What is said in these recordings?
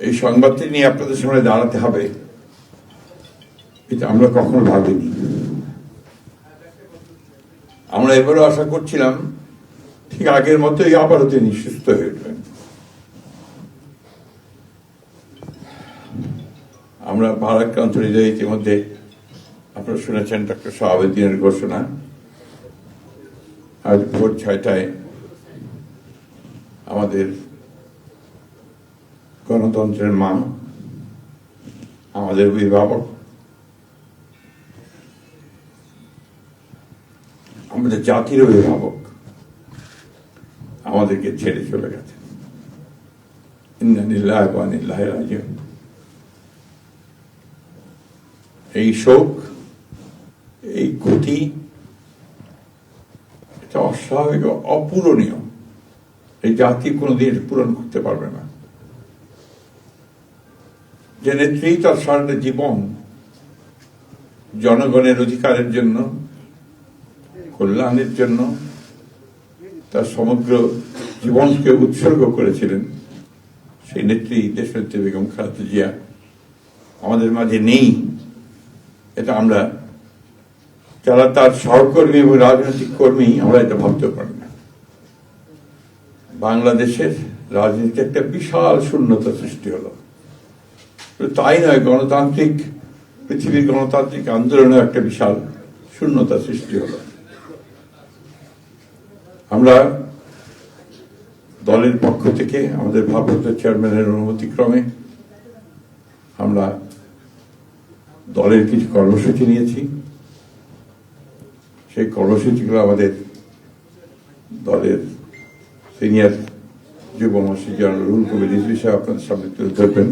এই সংবাদটি নিয়ে আপনাদের সামনে দাঁড়াতে হবে এটা আমরা কখনো ভাবিনি। আমরা এবারও আশা করছিলাম ঠিক আগের মতোই আবারও তিনি সুস্থ হয়ে উঠবেন। আমরা ভারাক্রান্ত হৃদয়ে ইতিমধ্যে আপনারা শুনেছেন ডক্টর শাহাবুদ্দিনের ঘোষণা। আজ ভোর 6টায় আমাদের গণতন্ত্রের মা, আমাদের অভিভাবক, আমাদের জাতির অভিভাবক আমাদেরকে ছেড়ে চলে গেছে। ইন্না লিল্লাহি ওয়া ইন্না ইলাইহি রাজিউন। এই শোক, এই ক্ষতি, এটা অস্বাভাবিক, অপূরণীয়। এই জাতি কোনোদিন পূরণ করতে পারবে না। যে নেত্রী তার সারাটা জীবন জনগণের অধিকারের জন্য, কল্যাণের জন্য তার সমগ্র জীবনকে উৎসর্গ করেছিলেন, সেই নেত্রী দেশনেত্রী বেগম খালেদা জিয়া আমাদের মাঝে নেই। এটা আমরা যারা তার সহকর্মী এবং রাজনৈতিক কর্মী, আমরা এটা ভাবতে পারি না। বাংলাদেশের রাজনীতিতে একটা বিশাল শূন্যতা সৃষ্টি হলো। তাই নয়, গণতান্ত্রিক পৃথিবীর গণতান্ত্রিক আন্দোলনে একটা বিশাল শূন্যতা সৃষ্টি হলো। আমরা দলের পক্ষ থেকে আমাদের ভারপ্রাপ্ত চেয়ারম্যানের অনুমতিক্রমে আমরা দলের কিছু কর্মসূচি নিয়েছি। সেই কর্মসূচিগুলো আমাদের দলের সিনিয়র যুব মহাসচিব জেনারেল রুহুল কবির রিজভী সাহেব আপনাদের সামনে তুলে ধরবেন।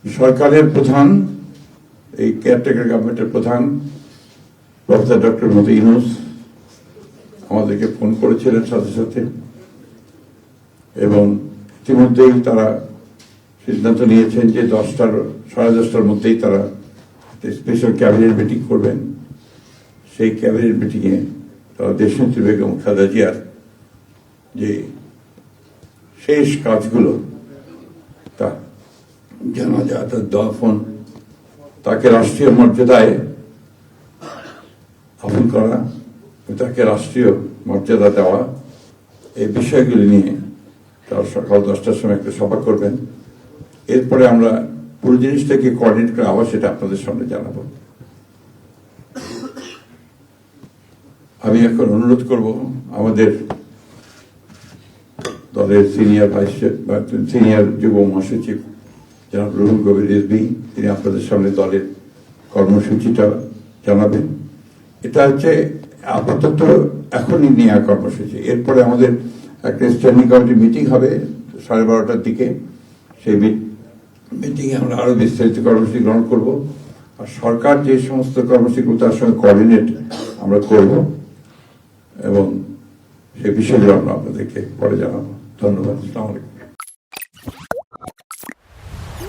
সরকারের প্রধান, এই কেয়ারটেকার গভর্নমেন্টের প্রধান প্রফেসর ডক্টর মোহাম্মদ ইউনূস আমাদেরকে ফোন করেছিলেন সাথে সাথে, এবং ইতিমধ্যেই তারা সিদ্ধান্ত নিয়েছেন যে 10টার মধ্যেই তারা স্পেশাল ক্যাবিনেট মিটিং করবেন। সেই ক্যাবিনেট মিটিংয়ে তারা দেশনেত্রী বেগম খালেদা জিয়ার যে শেষ কাজগুলো, তা জানাজা, তার দাফন, তাকে রাষ্ট্রীয় মর্যাদায় আপন করা, তাকে রাষ্ট্রীয় মর্যাদা দেওয়া, এই বিষয়গুলি নিয়ে তারা সকাল 10টার সময় একটা সভা করবেন। এরপরে আমরা পুরো জিনিসটাকে কোঅর্ডিনেট করে আবার সেটা আপনাদের সামনে জানাবো। আমি এখন অনুরোধ করব আমাদের দলের সিনিয়র যুব মহাসচিব জনাব রুহুল কবির রিজভী, তিনি আপনাদের সামনে দলের কর্মসূচিটা জানাবেন। এটা হচ্ছে আপাতত এখনই নেওয়া কর্মসূচি। এরপরে আমাদের একটা স্ট্যান্ডিং কমিটি মিটিং হবে 12:30টার দিকে। সেই মিটিংয়ে আমরা আরো বিস্তারিত কর্মসূচি গ্রহণ করব। আর সরকার যে সমস্ত কর্মসূচিগুলো তার সঙ্গে কোঅর্ডিনেট আমরা করব, এবং সেই বিষয়গুলো আমরা আপনাদেরকে পরে জানাবো। ধন্যবাদ। আসসালামু আলাইকুম।